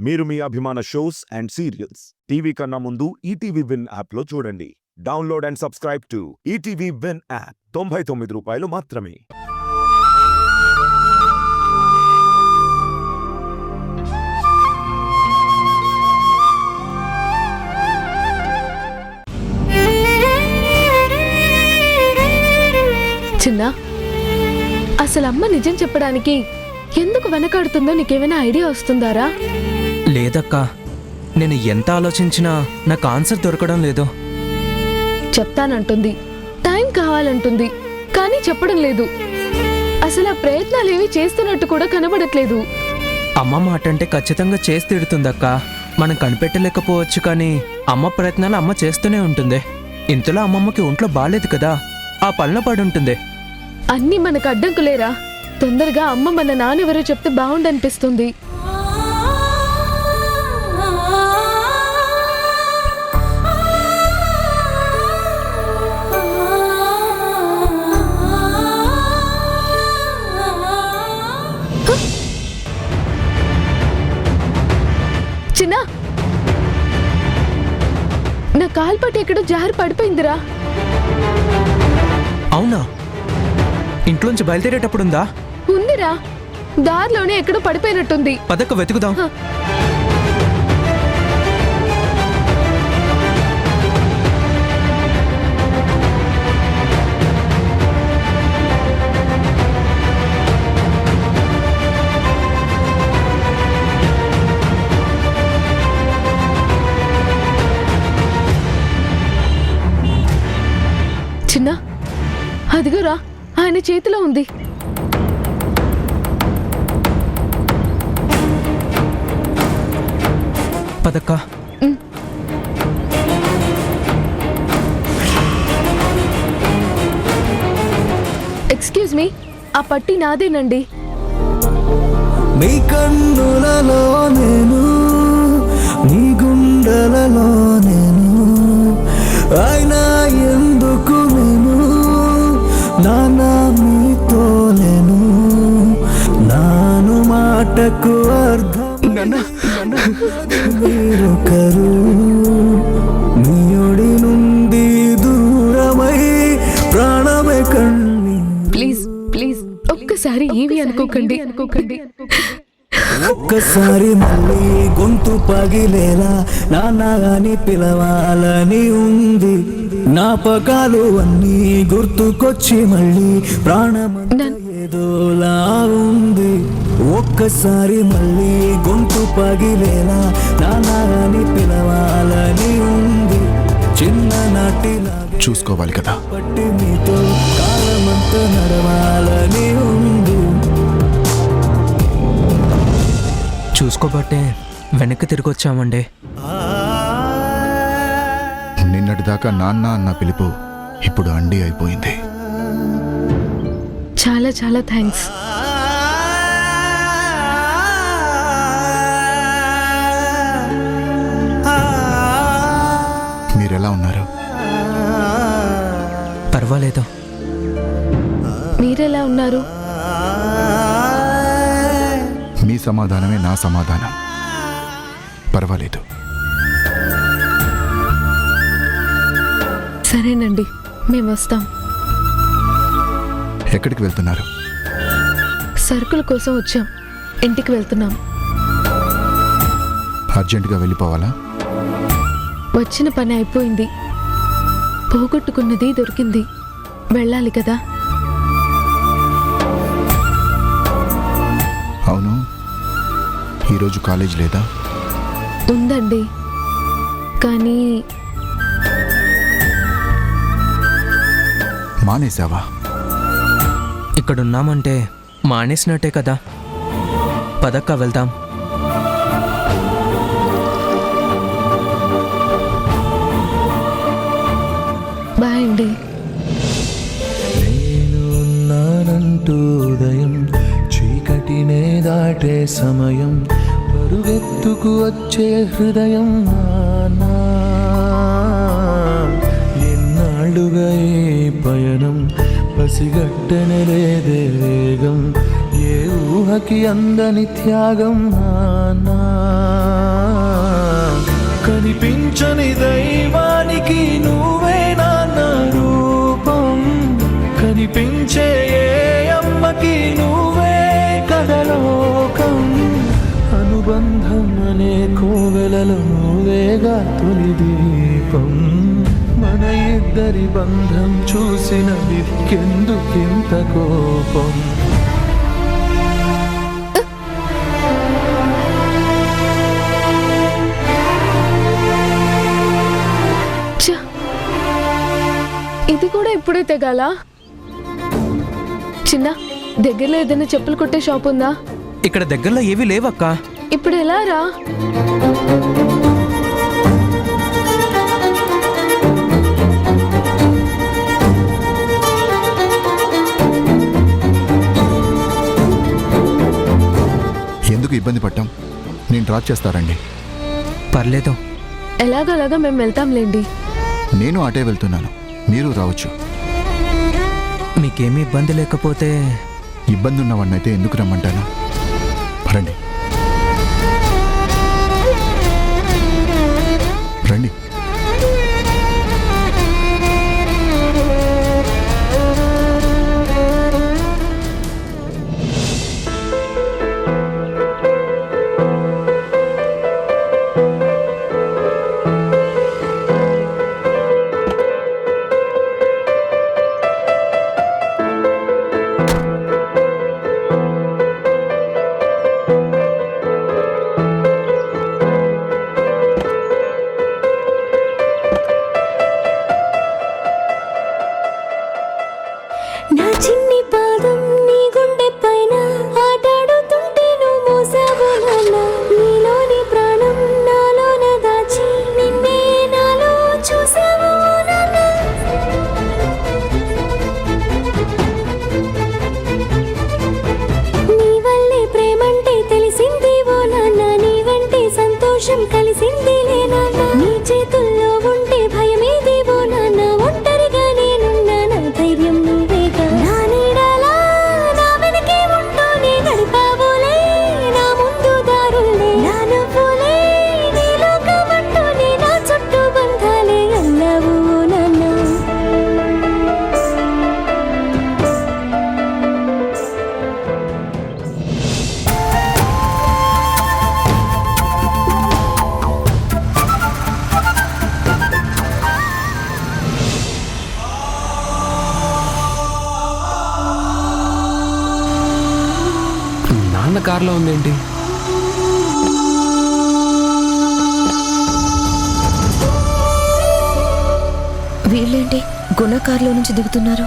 మీరు మీ అభిమాన shows and serials TV కన్నా ముందు ఈటీవీ విన్ యాప్లో చూడండి. Download and subscribe to ETV win app. 99 రూపాయలు మాత్రమే. చిన్న, అసలు అమ్మ నిజం చెప్పడానికి ఎందుకు వెనకాడుతుందో నీకేమైనా ఐడియా వస్తుందారా? లేదక్కా, నేను ఎంత ఆలోచించినా నాకు ఆన్సర్ దొరకడం లేదు. చెప్తానంటుంది, టైం కావాలంటుంది, కానీ చెప్పడం లేదు. అసలు ఆ ప్రయత్నాలేవి చేస్తున్నట్టు కూడా కనబడట్లేదు. అమ్మ మాట అంటే ఖచ్చితంగా చేసి తిడుతుందక్కా. మనం కనిపెట్టలేకపోవచ్చు, కానీ అమ్మ ప్రయత్నాలు అమ్మ చేస్తూనే ఉంటుంది. ఇంతలో అమ్మమ్మకి ఒంట్లో బాలేదు కదా, ఆ పనుల పడి ఉంటుంది. అన్నీ మనకు అడ్డంకులేరా. తొందరగా అమ్మ మన నాన్నెవరో చెప్తే బాగుండనిపిస్తుంది. చిన్న, నా కాల్పట్టి ఎక్కడో జారి పడిపోయిందిరా. అవునా? ఇంట్లోంచి బయలుదేరేటప్పుడుందా? ఉందిరా, దారిలోనే ఎక్కడో పడిపోయినట్టుంది. పదక్క వెతుకుదాం. చిన్న, అదిగోరా, ఆయన చేతిలో ఉంది. పదక్క. ఎక్స్క్యూజ్ మీ, ఆ పట్టి నాదేనండి. నీ కన్నులలో నేను, నీ గుండెలలో నేను, అయినా ఎందుకు నేను నానా మీతో లేను. నాను మాటకు అర్థం మీరొకరు, నీడి నుండి దూరమై ప్రాణమే కన్ని. ప్లీజ్ ప్లీజ్ ఒక్కసారి ఏవి అనుకోకండి. ఒక్కసారి మళ్ళీ గొంతు పగిలేలా నాన్న అని పిలవాలని ఉంది. జ్ఞాపకాలు అన్నీ గుర్తుకొచ్చి మళ్ళీ ప్రాణమంతా ఏదోలా ఉంది. ఒక్కసారి మళ్ళీ గొంతు పగిలేలా నాన్న అని పిలవాలని ఉంది. చిన్ననాటిలాగా చూసుకోవాలి కదా, పట్టి మీతో కాలమంతా నడవాలని ఉంది. చూసుకోబట్టే వెనక్కి తిరిగి వచ్చామండి. నిన్నటిదాకా నాన్న అన్న పిలుపు ఇప్పుడు అండి అయిపోయింది. చాలా చాలా థ్యాంక్స్. మీరెలా ఉన్నారు? పర్వాలేదు. మీరెలా ఉన్నారు? మీ సమాధానమే నా సమాధానం. పర్వాలేదు. సరేనండి, మేము వస్తాం. ఎక్కడికి వెళ్తున్నారు? సరుకుల కోసం వచ్చాం, ఇంటికి వెళ్తున్నాం. అర్జెంటుగా వెళ్ళిపోవాలా? వచ్చిన పని అయిపోయింది, పోగొట్టుకున్నది దొరికింది, వెళ్ళాలి కదా. అవును, ఈరోజు కాలేజ్ లేదా? ఉందండి, కానీ మానేసావా? ఇక్కడున్నామంటే మానేసినట్టే కదా. పదక్క వెళ్దాం. బాయ్ అండి. నేను ఉన్నానంటూ ఉదయం, చీకటినే దాటే సమయం, పరుగెత్తుకు వచ్చే హృదయం నానా. ఎన్నాళ్ళుగా ఈ పయనం పసిగట్టనే లేదే వేగం, ఏ ఊహకి అందని త్యాగం నానా. కనిపించని దైవానికి నువ్వే నాన్న రూపం, కనిపించే ఏ అమ్మకి నువ్వే కథలోకం. అనుబంధం అనే కోవెలలో నువ్వేగా తొలి దీపం, మన ఇద్దరి బంధం చూసిన వికెందుకింత కోపం. ఛ! ఇది కూడా ఇప్పుడే తెగాల. చిన్న, దగ్గరలో ఏదైనా చెప్పులు కుట్టే షాప్ ఉందా? ఇక్కడ దగ్గరలో ఏవీ లేవక్క. ఇప్పుడు ఎలా రా? ఎందుకు ఇబ్బంది పట్టాం? నేను డ్రాప్ చేస్తారండి. పర్లేదు. ఎలాగలాగా మేము వెళ్తాంలేండి. నేను అటే వెళ్తున్నాను, మీరు రావచ్చు. మీకేమీ ఇబ్బంది లేకపోతే ఇబ్బంది ఉన్నవాడినైతే ఎందుకు రమ్మంటాను? రండి రండి. నా చిన్ని పాదం నీ గుండె పైన ఆటాడుతుంటే నువ్వు మోసావు నాన్న, నీలోని ప్రాణం నాలోన దాచి నిన్నే నాలో చూసావు నాన్న. నీ వల్లే ప్రేమంటే తెలిసింది ఓ నాన్న, నీ వెంటే సంతోషం కలిసిందిలే నాన్న. నీ చేతుల్లో ఉంటే భయమేది ఓ నాన్న, ఒంటరిగా నేనున్నా నా ధైర్యం నువ్వేగా. నా నీడలా నా వెనకే ఉంటూనే నడిపావులే నా ముందు దారులే, నా నవ్వులే నీ లోకమంటూనే నా చుట్టూ బంధాలే అన్నావు ఓ నాన్న. నాన్న కార్లో ఉందేంటి? వీళ్ళేంటి గుణ కారులో నుంచి దిగుతున్నారు?